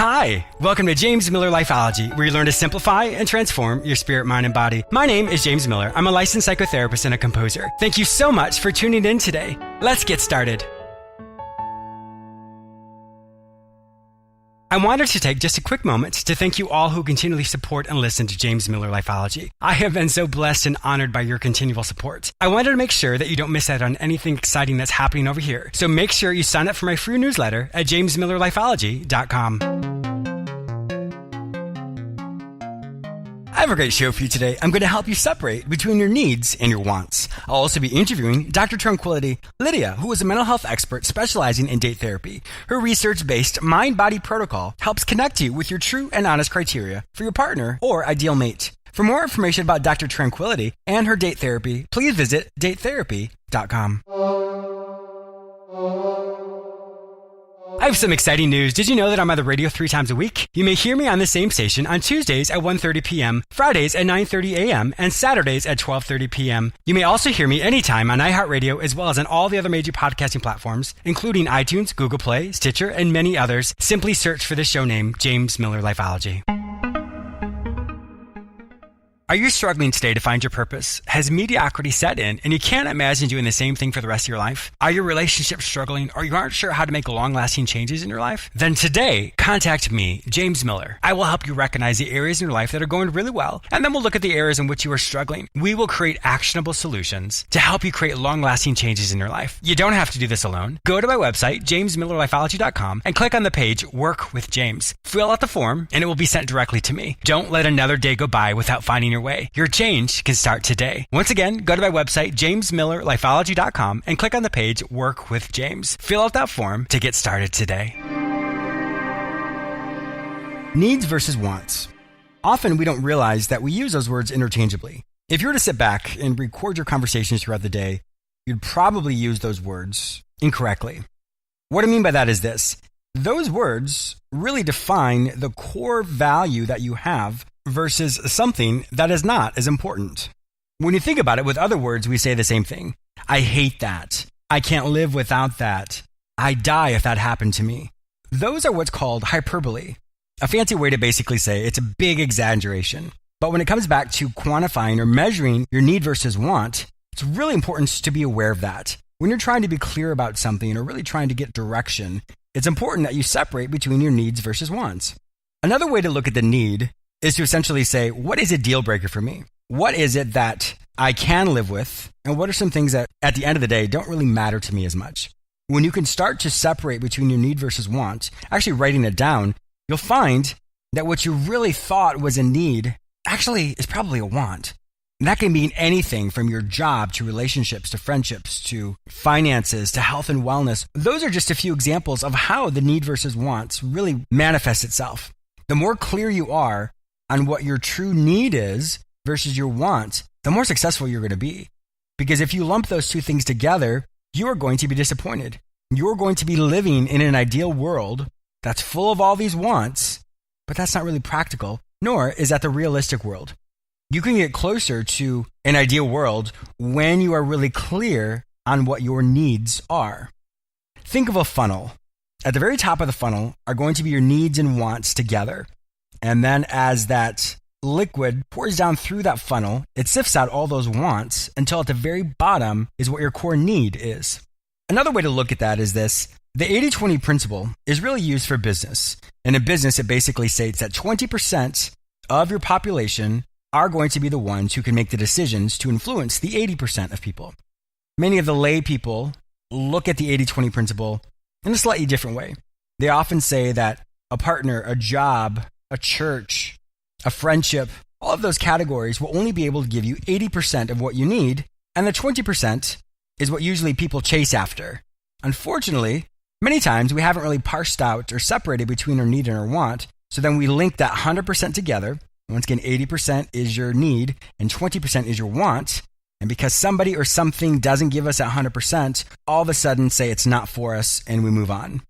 Hi, welcome to James Miller Lifeology, where you learn to simplify and transform your spirit, mind, and body. My name is James Miller. I'm a licensed psychotherapist and a composer. Thank you so much for tuning in today. Let's get started. I wanted to take just a quick moment to thank you all who continually support and listen to James Miller Lifeology. I have been so blessed and honored by your continual support. I wanted to make sure that you don't miss out on anything exciting that's happening over here. So make sure you sign up for my free newsletter at jamesmillerlifeology.com. I have a great show for you today. I'm going to help you separate between your needs and your wants. I'll also be interviewing Dr. Tranquility, Lydia, who is a mental health expert specializing in date therapy. Her research-based mind-body protocol helps connect you with your true and honest criteria for your partner or ideal mate. For more information about Dr. Tranquility and her date therapy, please visit datetherapy.com. I have some exciting news. Did you know that I'm on the radio 3 times a week? You may hear me on the same station on Tuesdays at 1:30 p.m., Fridays at 9:30 a.m., and Saturdays at 12:30 p.m. You may also hear me anytime on iHeartRadio as well as on all the other major podcasting platforms, including iTunes, Google Play, Stitcher, and many others. Simply search for the show name, James Miller Lifeology. Are you struggling today to find your purpose? Has mediocrity set in and you can't imagine doing the same thing for the rest of your life? Are your relationships struggling or you aren't sure how to make long-lasting changes in your life? Then today, contact me, James Miller. I will help you recognize the areas in your life that are going really well, and then we'll look at the areas in which you are struggling. We will create actionable solutions to help you create long-lasting changes in your life. You don't have to do this alone. Go to my website, jamesmillerlifeology.com, and click on the page Work with James. Fill out the form, and it will be sent directly to me. Don't let another day go by without finding your way. Your change can start today. Once again, go to my website, jamesmillerlifeology.com, and click on the page Work with James. Fill out that form to get started today. Needs versus wants. Often we don't realize that we use those words interchangeably. If you were to sit back and record your conversations throughout the day, you'd probably use those words incorrectly. What I mean by that is this. Those words really define the core value that you have versus something that is not as important. When you think about it, with other words, we say the same thing. I hate that. I can't live without that. I'd die if that happened to me. Those are what's called hyperbole, a fancy way to basically say it's a big exaggeration. But when it comes back to quantifying or measuring your need versus want, it's really important to be aware of that. When you're trying to be clear about something or really trying to get direction, it's important that you separate between your needs versus wants. Another way to look at the need is to essentially say, what is a deal breaker for me? What is it that I can live with? And what are some things that at the end of the day don't really matter to me as much? When you can start to separate between your need versus want, actually writing it down, you'll find that what you really thought was a need actually is probably a want. And that can mean anything from your job to relationships to friendships to finances to health and wellness. Those are just a few examples of how the need versus wants really manifests itself. The more clear you are on what your true need is versus your want, the more successful you're going to be. Because if you lump those two things together, you are going to be disappointed. You're going to be living in an ideal world that's full of all these wants, but that's not really practical, nor is that the realistic world. You can get closer to an ideal world when you are really clear on what your needs are. Think of a funnel. At the very top of the funnel are going to be your needs and wants together. And then as that liquid pours down through that funnel, it sifts out all those wants until at the very bottom is what your core need is. Another way to look at that is this. The 80-20 principle is really used for business. And in business, it basically states that 20% of your population are going to be the ones who can make the decisions to influence the 80% of people. Many of the lay people look at the 80-20 principle in a slightly different way. They often say that a partner, a job, a church, a friendship, all of those categories will only be able to give you 80% of what you need, and the 20% is what usually people chase after. Unfortunately, many times we haven't really parsed out or separated between our need and our want, so then we link that 100% together. Once again, 80% is your need and 20% is your want, and because somebody or something doesn't give us that 100%, all of a sudden say it's not for us and we move on.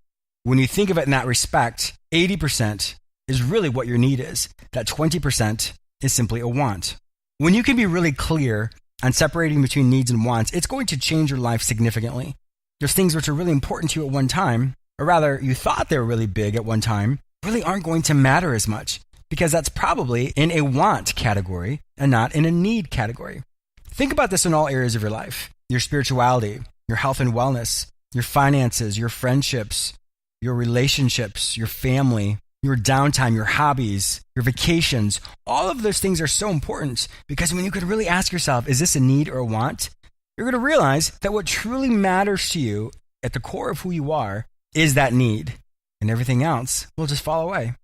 When you think of it in that respect, 80% is really what your need is. That 20% is simply a want. When you can be really clear on separating between needs and wants, it's going to change your life significantly. There's things which are really important to you at one time, or rather, you thought they were really big at one time, really aren't going to matter as much because that's probably in a want category and not in a need category. Think about this in all areas of your life: your spirituality, your health and wellness, your finances, your friendships, your relationships, your family, your downtime, your hobbies, your vacations. All of those things are so important because when you could really ask yourself, is this a need or a want? You're going to realize that what truly matters to you at the core of who you are is that need, and everything else will just fall away.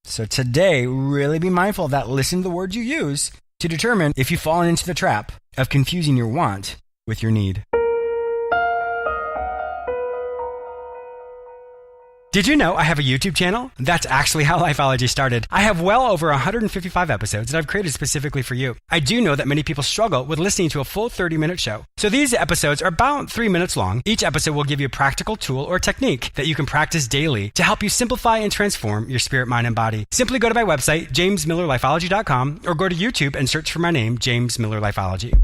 So today, really be mindful of that. Listen to the words you use to determine if you've fallen into the trap of confusing your want with your need. Did you know I have a YouTube channel? That's actually how Lifeology started. I have well over 155 episodes that I've created specifically for you. I do know that many people struggle with listening to a full 30-minute show. So these episodes are about 3 minutes long. Each episode will give you a practical tool or technique that you can practice daily to help you simplify and transform your spirit, mind, and body. Simply go to my website, jamesmillerlifeology.com, or go to YouTube and search for my name, James Miller Lifeology.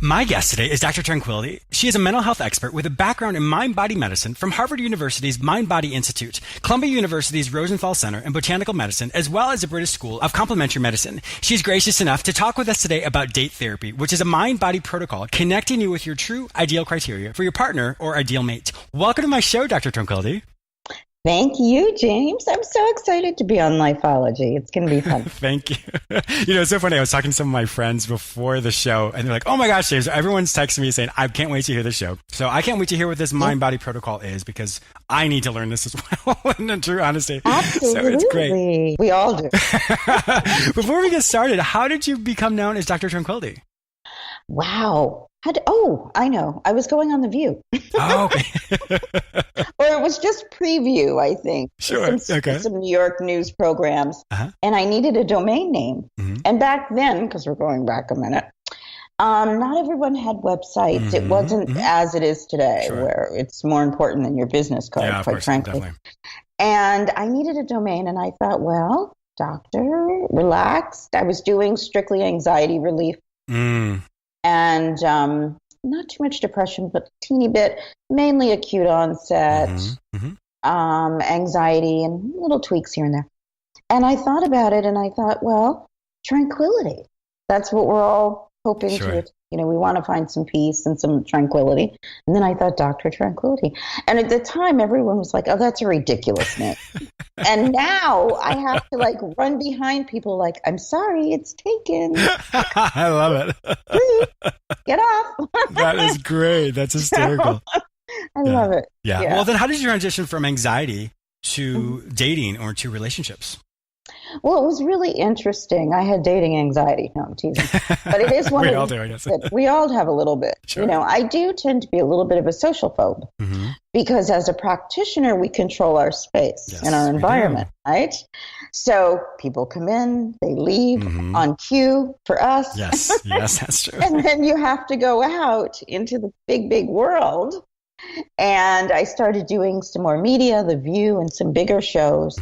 My guest today is Dr. Tranquility. She is a mental health expert with a background in mind-body medicine from Harvard University's Mind-Body Institute, Columbia University's Rosenthal Center, and Botanical Medicine, as well as the British School of Complementary Medicine. She's gracious enough to talk with us today about date therapy, which is a mind-body protocol connecting you with your true ideal criteria for your partner or ideal mate. Welcome to my show, Dr. Tranquility. Thank you, James. I'm so excited to be on Lifeology. It's going to be fun. Thank you. You know, it's so funny. I was talking to some of my friends before the show, and they're like, oh my gosh, James, everyone's texting me saying, I can't wait to hear the show. So I can't wait to hear what this mind-body protocol is because I need to learn this as well, in true honesty. Absolutely. So it's great. We all do. Before we get started, how did you become known as Dr. Tranquility? Wow. I know. I was going on The View. Oh, okay. Or it was just Preview, I think. Sure. Some New York news programs. Uh-huh. And I needed a domain name. Mm-hmm. And back then, because we're going back a minute, not everyone had websites. Mm-hmm. It wasn't as it is today, where it's more important than your business card, quite frankly. Definitely. And I needed a domain, and I thought, well, doctor, relaxed. I was doing strictly anxiety relief. And not too much depression, but a teeny bit, mainly acute onset, anxiety, and little tweaks here and there. And I thought about it, and I thought, well, tranquility. That's what we're all hoping to. You know, we want to find some peace and some tranquility. And then I thought, Dr. Tranquility. And at the time, everyone was like, oh, that's a ridiculous name. And now I have to run behind people like, I'm sorry, it's taken. I love it. Get off. That is great. That's hysterical. I love it. Yeah. Well, then how did you transition from anxiety to dating or to relationships? Well, it was really interesting. I had dating anxiety. No, I'm teasing. But it is one we of all do, I guess. We all have a little bit. Sure. You know, I do tend to be a little bit of a social phobe because as a practitioner, we control our space and our environment, right? So people come in, they leave on cue for us. Yes, that's true. And then you have to go out into the big, big world. And I started doing some more media, The View, and some bigger shows.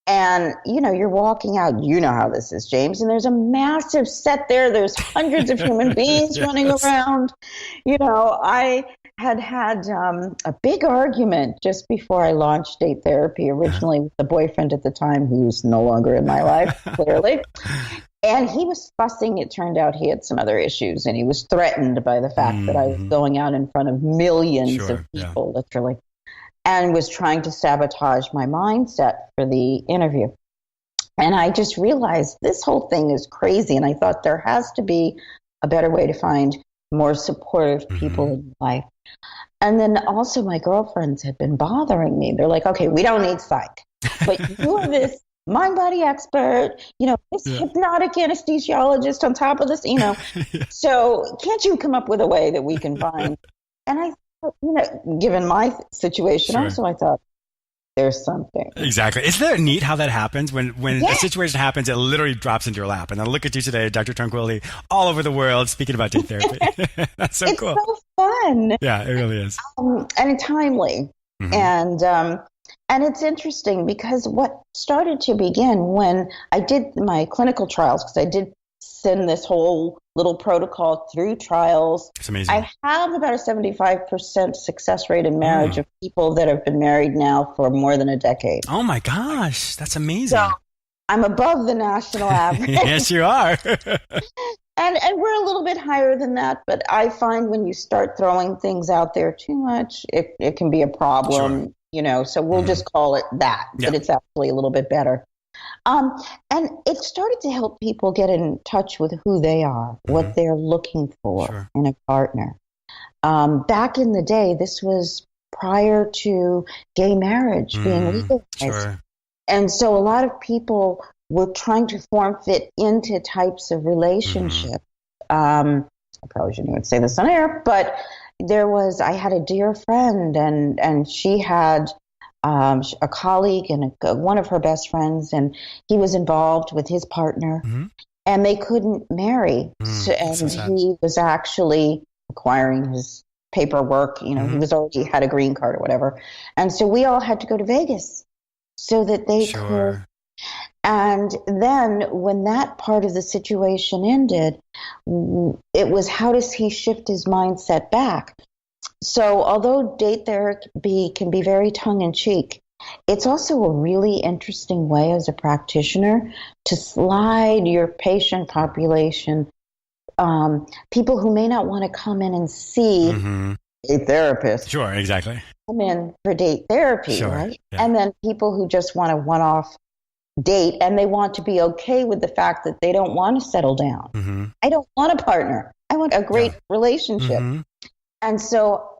And, you know, you're walking out, you know how this is, James, and there's a massive set there. There's hundreds of human beings running around. You know, I had a big argument just before I launched date therapy, originally with the boyfriend at the time, who's no longer in my life, clearly. And he was fussing. It turned out he had some other issues, and he was threatened by the fact that I was going out in front of millions of people, literally, and was trying to sabotage my mindset for the interview. And I just realized this whole thing is crazy. And I thought there has to be a better way to find more supportive people in life. And then also my girlfriends had been bothering me. They're like, okay, we don't need psych, but you are this mind-body expert, you know, this hypnotic anesthesiologist on top of this, you know. So can't you come up with a way that we can find? And I you know, given my situation also, I thought, there's something. Exactly. Isn't that neat how that happens? When a situation happens, it literally drops into your lap. And I look at you today, Dr. Tranquility, all over the world, speaking about date therapy. That's so cool. It's so fun. Yeah, it really is. And timely. And it's interesting because what started to begin when I did my clinical trials, because I did send this whole little protocol through trials. It's amazing. I have about a 75% success rate in marriage of people that have been married now for more than a decade. Oh my gosh, that's amazing. So I'm above the national average. Yes, you are. And we're a little bit higher than that, but I find when you start throwing things out there too much, it can be a problem, so we'll just call it that, but it's actually a little bit better. And it started to help people get in touch with who they are, what they're looking for in a partner. Back in the day, this was prior to gay marriage being legalized. Sure. And so a lot of people were trying to form fit into types of relationship. I probably shouldn't even say this on air, but I had a dear friend and she had a colleague and one of her best friends, and he was involved with his partner and they couldn't marry. And he was actually acquiring his paperwork, he was already had a green card or whatever. And so we all had to go to Vegas so that they could. And then when that part of the situation ended, it was how does he shift his mindset back? So although date therapy can be very tongue-in-cheek, it's also a really interesting way as a practitioner to slide your patient population, people who may not want to come in and see a therapist. Sure, exactly. Come in for date therapy, right? Yeah. And then people who just want a one-off date and they want to be okay with the fact that they don't want to settle down. I don't want a partner. I want a great relationship. And so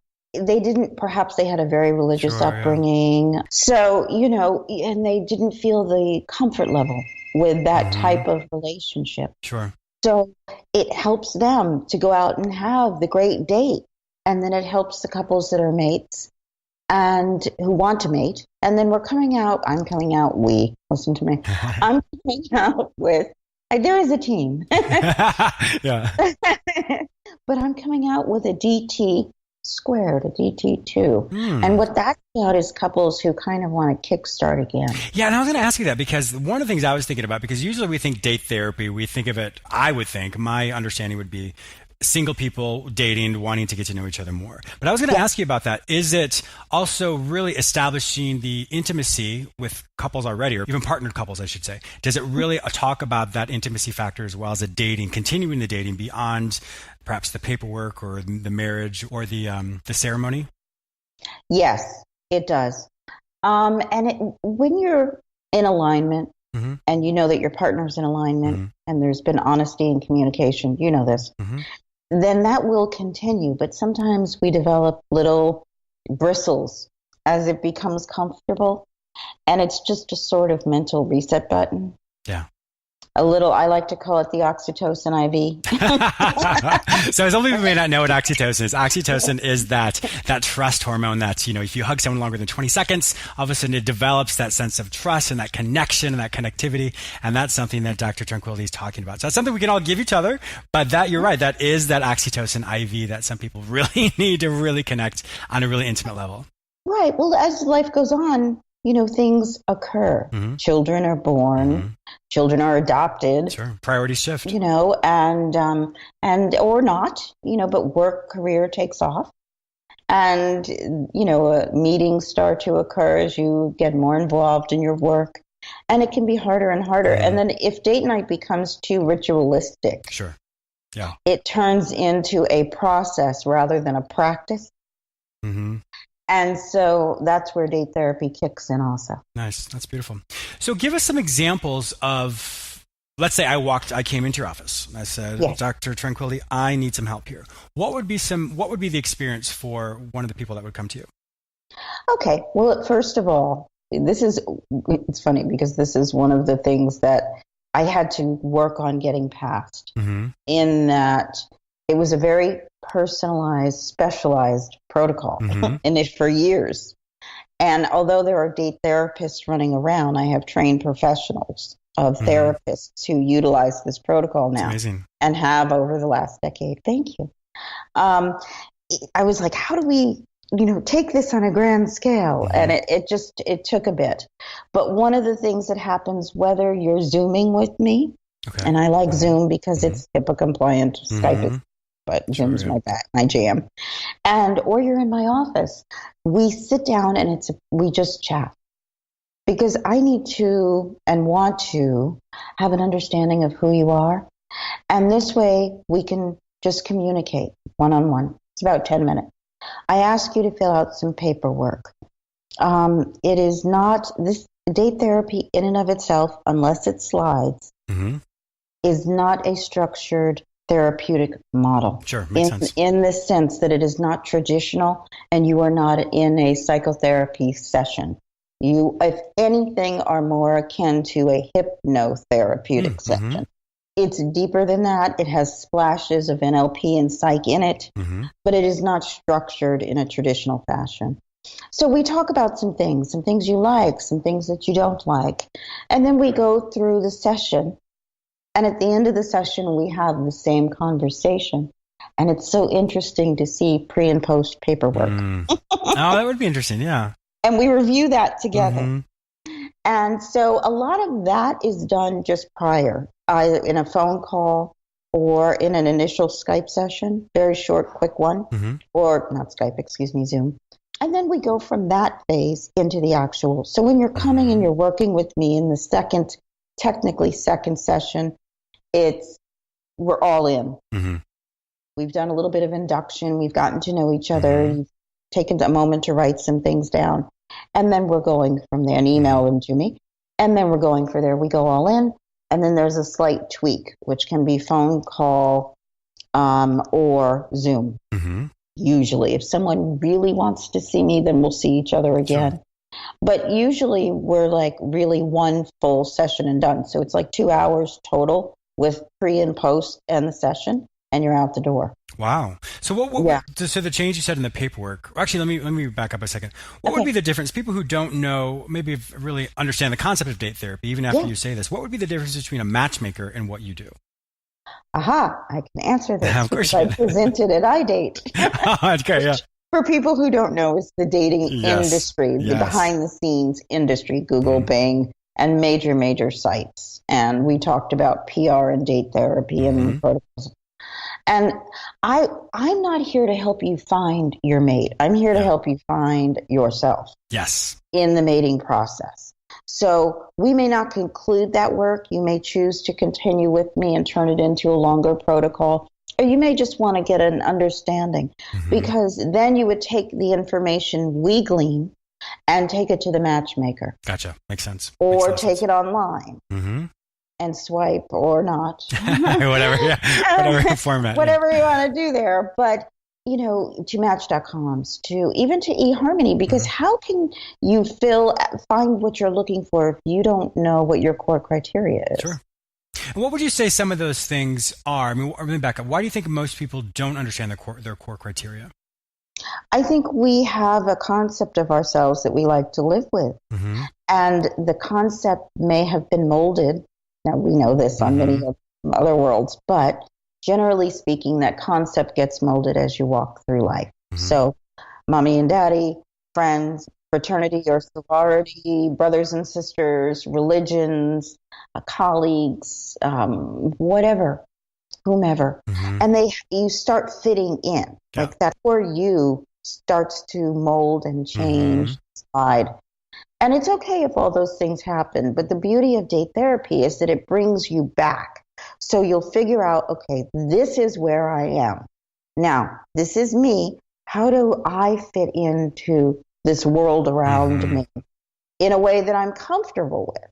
perhaps they had a very religious upbringing. So, and they didn't feel the comfort level with that type of relationship. Sure. So it helps them to go out and have the great date. And then it helps the couples that are mates and who want to mate. And then I'm coming out, listen to me. I'm coming out with, there is a team. Yeah. But I'm coming out with a DT squared, a DT2. And what that's about is couples who kind of want to kickstart again. Yeah, and I was going to ask you that because one of the things I was thinking about, because usually we think date therapy, we think of it, I would think, my understanding would be single people dating, wanting to get to know each other more. But I was going to ask you about that. Is it also really establishing the intimacy with couples already, or even partnered couples, I should say? Does it really talk about that intimacy factor as well as continuing the dating beyond perhaps the paperwork or the marriage or the ceremony? Yes, it does. When you're in alignment, and you know that your partner's in alignment, and there's been honesty and communication, this, then that will continue. But sometimes we develop little bristles as it becomes comfortable, and it's just a sort of mental reset button. Yeah. I like to call it the oxytocin IV. So some people may not know what oxytocin is. Oxytocin is that trust hormone that, if you hug someone longer than 20 seconds, all of a sudden it develops that sense of trust and that connection and that connectivity. And that's something that Dr. Tranquility is talking about. So that's something we can all give each other. But you're right, that is that oxytocin IV that some people really need to really connect on a really intimate level. Right. Well, as life goes on, things occur. Children are born. Children are adopted. Sure. Priorities shift. And or not, but work career takes off. And, meetings start to occur as you get more involved in your work. And it can be harder and harder. And then if date night becomes too ritualistic, sure. Yeah. It turns into a process rather than a practice. And so that's where date therapy kicks in also. Nice. That's beautiful. So give us some examples of, let's say I came into your office. I said, Dr. Tranquility, I need some help here. What would be the experience for one of the people that would come to you? Okay. Well, first of all, it's funny because this is one of the things that I had to work on getting past, in that it was a very personalized, specialized protocol in it for years. And although there are date therapists running around, I have trained professionals of therapists who utilize this protocol now and have over the last decade. Thank you. I was like, how do we, take this on a grand scale? And it took a bit. But one of the things that happens, whether you're Zooming with me Okay. And I like Zoom because it's HIPAA compliant. Skype is, but Zoom's my jam. Or you're in my office. We sit down and we just chat. Because I need to and want to have an understanding of who you are. And this way we can just communicate one-on-one. It's about 10 minutes. I ask you to fill out some paperwork. It is not, this date therapy in and of itself, unless it slides, is not a structured therapeutic model. Sure, makes sense. In the sense that it is not traditional and you are not in a psychotherapy session. You, if anything, are more akin to a hypnotherapeutic session. It's deeper than that. It has splashes of NLP and psych in it, but it is not structured in a traditional fashion. So we talk about some things you like, some things that you don't like. And then we go through the session. And at the end of the session, we have the same conversation. And it's so interesting to see pre and post paperwork. Oh, that would be interesting. Yeah. And we review that together. And so a lot of that is done just prior, either in a phone call or in an initial Skype session, very short, quick one, or not Skype, excuse me, Zoom. And then we go from that phase into the actual. So when you're coming and you're working with me in the technically second session, we're all in. We've done a little bit of induction. We've gotten to know each other. You've taken a moment to write some things down. And then we're going from there and email them to me. And then we're going for there. We go all in. And then there's a slight tweak, which can be phone call or Zoom. Usually, if someone really wants to see me, then we'll see each other again. Sure. But usually we're like really one full session and done. So it's like 2 hours total with pre and post and the session, and you're out the door. Wow. So so the change you said in the paperwork, actually, let me back up a second. What would be the difference? People who don't know, maybe really understand the concept of date therapy, even after you say this, what would be the difference between a matchmaker and what you do? Aha, I can answer this. Of course I presented at iDate. Okay, yeah. For people who don't know, it's the dating industry, the behind-the-scenes industry, Google, Bing, and major sites. And we talked about PR and date therapy and protocols. And I'm not here to help you find your mate. I'm here to help you find yourself. Yes. In the mating process. So we may not conclude that work. You may choose to continue with me and turn it into a longer protocol. Or you may just want to get an understanding, because then you would take the information we glean and take it to the matchmaker. Gotcha. Makes sense. Or take it online and swipe or not. Whatever format. Whatever you want to do there. But, to Match.coms, even to eHarmony, because how can you find what you're looking for if you don't know what your core criteria is? Sure. And what would you say some of those things are? I mean, let me back up. Why do you think most people don't understand their core criteria? I think we have a concept of ourselves that we like to live with. And the concept may have been molded. Now, we know this on many other worlds, but generally speaking, that concept gets molded as you walk through life. So mommy and daddy, friends, fraternity or sorority, brothers and sisters, religions, colleagues, whatever, whomever. And you start fitting in. Like that where you starts to mold and change, slide. And it's okay if all those things happen. But the beauty of date therapy is that it brings you back. So you'll figure out, okay, this is where I am. Now, this is me. How do I fit into this world around me in a way that I'm comfortable with?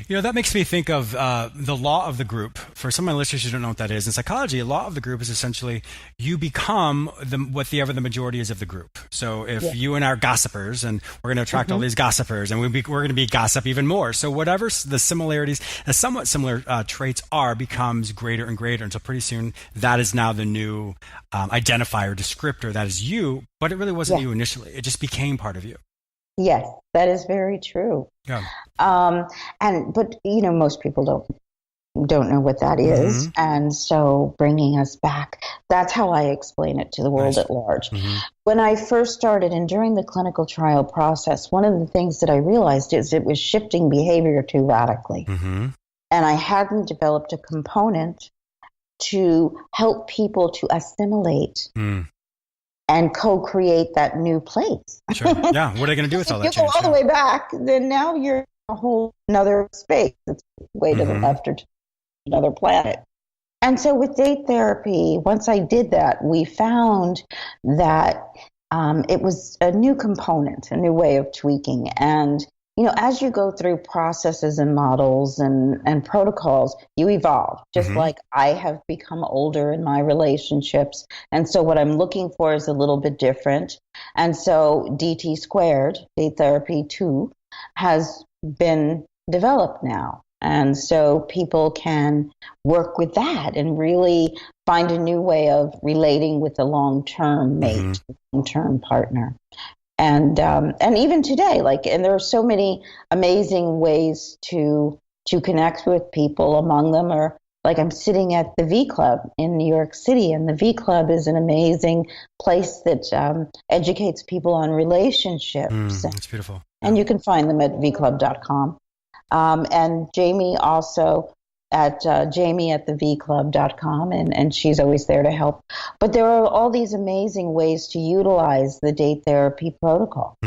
That makes me think of the law of the group. For some of my listeners who don't know what that is, in psychology, a law of the group is essentially you become whatever the majority is of the group. So if you and I are gossipers, and we're going to attract all these gossipers, and we're going to be gossip even more. So whatever the similarities, the somewhat similar traits are, becomes greater and greater. And so pretty soon, that is now the new identifier, descriptor. That is you, but it really wasn't you initially. It just became part of you. Yes, that is very true. Yeah. But most people don't know what that is, and so bringing us back. That's how I explain it to the world at large. When I first started, and during the clinical trial process, one of the things that I realized is it was shifting behavior too radically. and I hadn't developed a component to help people to assimilate and co-create that new place. Sure. Yeah. What are they going to do with all that change? If you go all the way back, then now you're in a whole another space. It's way to the left or to another planet. And so with date therapy, once I did that, we found that it was a new component, a new way of tweaking. And, as you go through processes and models and protocols, you evolve, just like I have become older in my relationships. And so what I'm looking for is a little bit different. And so DT squared, date therapy 2, has been developed now. And so people can work with that and really find a new way of relating with a long-term mate, long-term partner. And even today, and there are so many amazing ways to connect with people. Among them are, I'm sitting at the V Club in New York City, and the V Club is an amazing place that educates people on relationships. That's beautiful. And you can find them at vclub.com. And Jamie also at Jamie at the vclub.com, and she's always there to help. But there are all these amazing ways to utilize the date therapy protocol.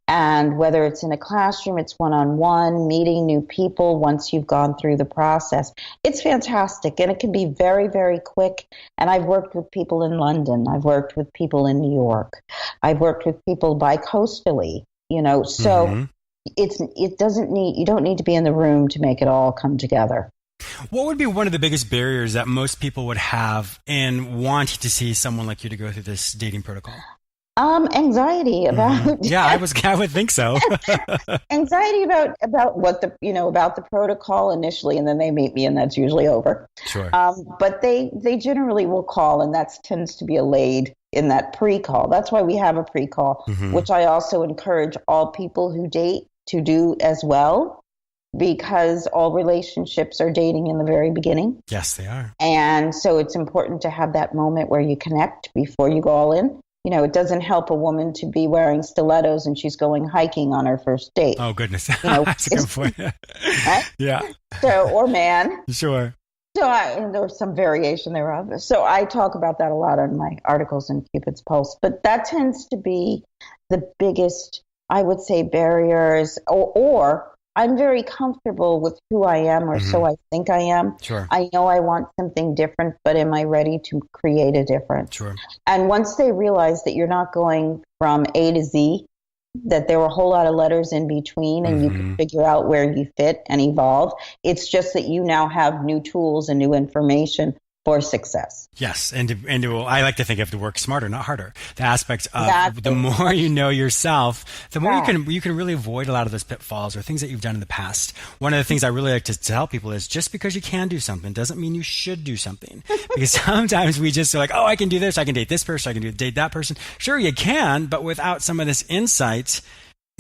And whether it's in a classroom, it's one-on-one, meeting new people once you've gone through the process. It's fantastic, and it can be very, very quick. And I've worked with people in London. I've worked with people in New York. I've worked with people bi-coastally, so you don't need to be in the room to make it all come together. What would be one of the biggest barriers that most people would have in wanting to see someone like you to go through this dating protocol? Anxiety about I would think so. Anxiety about what about the protocol initially, and then they meet me, and that's usually over. Sure. But they generally will call, and that tends to be allayed in that pre-call. That's why we have a pre-call, which I also encourage all people who date to do as well, because all relationships are dating in the very beginning. Yes, they are. And so it's important to have that moment where you connect before you go all in. It doesn't help a woman to be wearing stilettos and she's going hiking on her first date. Oh, goodness. That's a good point. Right? Yeah. So, or man. Sure. So and there's some variation thereof. So I talk about that a lot on my articles in Cupid's Pulse. But that tends to be the biggest, I would say, barriers, or I'm very comfortable with who I am, or so I think I am. Sure. I know I want something different, but am I ready to create a difference? Sure. And once they realize that you're not going from A to Z, that there were a whole lot of letters in between, and you can figure out where you fit and evolve. It's just that you now have new tools and new information for success. Yes, and I like to think of to work smarter, not harder. The aspects of the more you know yourself, the more you can really avoid a lot of those pitfalls or things that you've done in the past. One of the things I really like to tell people is just because you can do something doesn't mean you should do something. Because sometimes we just are like, oh, I can do this, I can date this person, I can date that person. Sure, you can, but without some of this insight,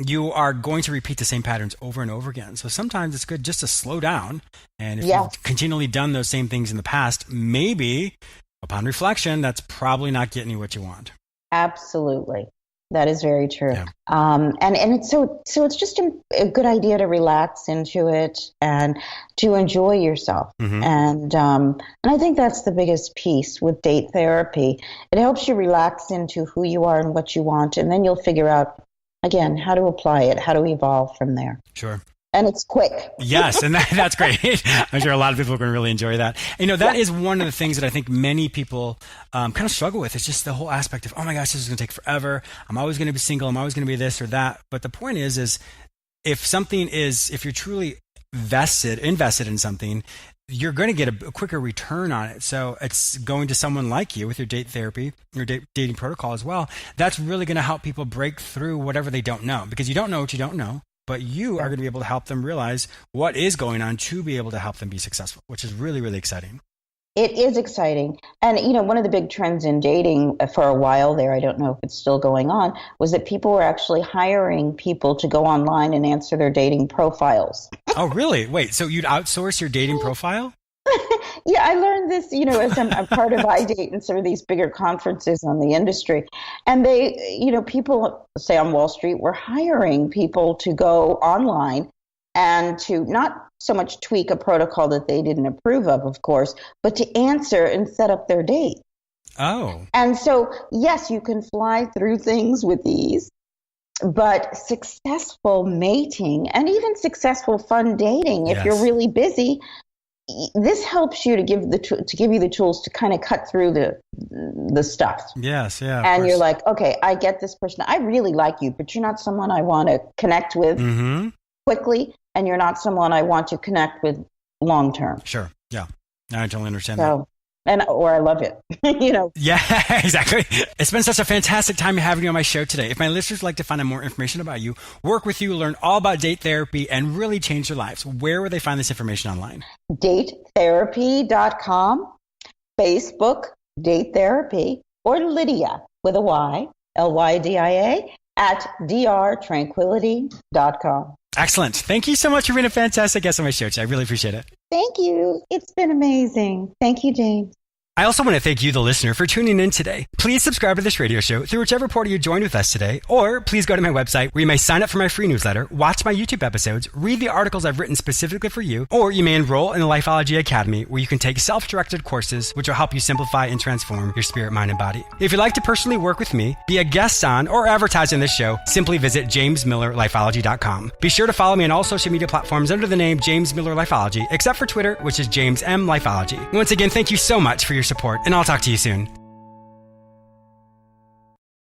you are going to repeat the same patterns over and over again. So sometimes it's good just to slow down. And if you've continually done those same things in the past, maybe upon reflection, that's probably not getting you what you want. Absolutely. That is very true. Yeah. And it's so it's just a good idea to relax into it and to enjoy yourself. And I think that's the biggest piece with date therapy. It helps you relax into who you are and what you want, and then you'll figure out, again, how to apply it, how to evolve from there. Sure. And it's quick. Yes, and that's great. I'm sure a lot of people are going to really enjoy that. That is one of the things that I think many people kind of struggle with. It's just the whole aspect of, oh my gosh, this is going to take forever. I'm always going to be single. I'm always going to be this or that. But the point is if you're truly invested in something, you're going to get a quicker return on it. So it's going to someone like you with your date therapy, your dating protocol as well. That's really going to help people break through whatever they don't know, because you don't know what you don't know, but you are going to be able to help them realize what is going on to be able to help them be successful, which is really, really exciting. It is exciting. And, one of the big trends in dating for a while there, I don't know if it's still going on, was that people were actually hiring people to go online and answer their dating profiles. Oh, really? Wait, so you'd outsource your dating profile? Yeah, I learned this, as I'm a part of iDate and some of these bigger conferences on the industry. And they, people, say on Wall Street, were hiring people to go online and to not so much tweak a protocol that they didn't approve of course, but to answer and set up their date. Oh. And so, yes, you can fly through things with ease, but successful mating and even successful fun dating, if you're really busy, this helps you to give you the tools to kind of cut through the stuff. Yes, yeah. And you're like, okay, I get this person. I really like you, but you're not someone I want to connect with quickly, and you're not someone I want to connect with long term. Sure. Yeah. I totally understand that. Or I love it, Yeah, exactly. It's been such a fantastic time having you on my show today. If my listeners would like to find out more information about you, work with you, learn all about date therapy, and really change their lives, where would they find this information online? Datetherapy.com, Facebook, Date Therapy, or Lydia with a Y, Lydia, at drtranquility.com. Excellent. Thank you so much for being a fantastic guest on my show today. I really appreciate it. Thank you. It's been amazing. Thank you, James. I also want to thank you, the listener, for tuning in today. Please subscribe to this radio show through whichever portal you joined with us today, or please go to my website where you may sign up for my free newsletter, watch my YouTube episodes, read the articles I've written specifically for you, or you may enroll in the Lifeology Academy where you can take self-directed courses which will help you simplify and transform your spirit, mind, and body. If you'd like to personally work with me, be a guest on, or advertise on this show, simply visit jamesmillerlifeology.com. Be sure to follow me on all social media platforms under the name James Miller Lifeology, except for Twitter, which is James M. Lifeology. Once again, thank you so much for your support, and I'll talk to you soon.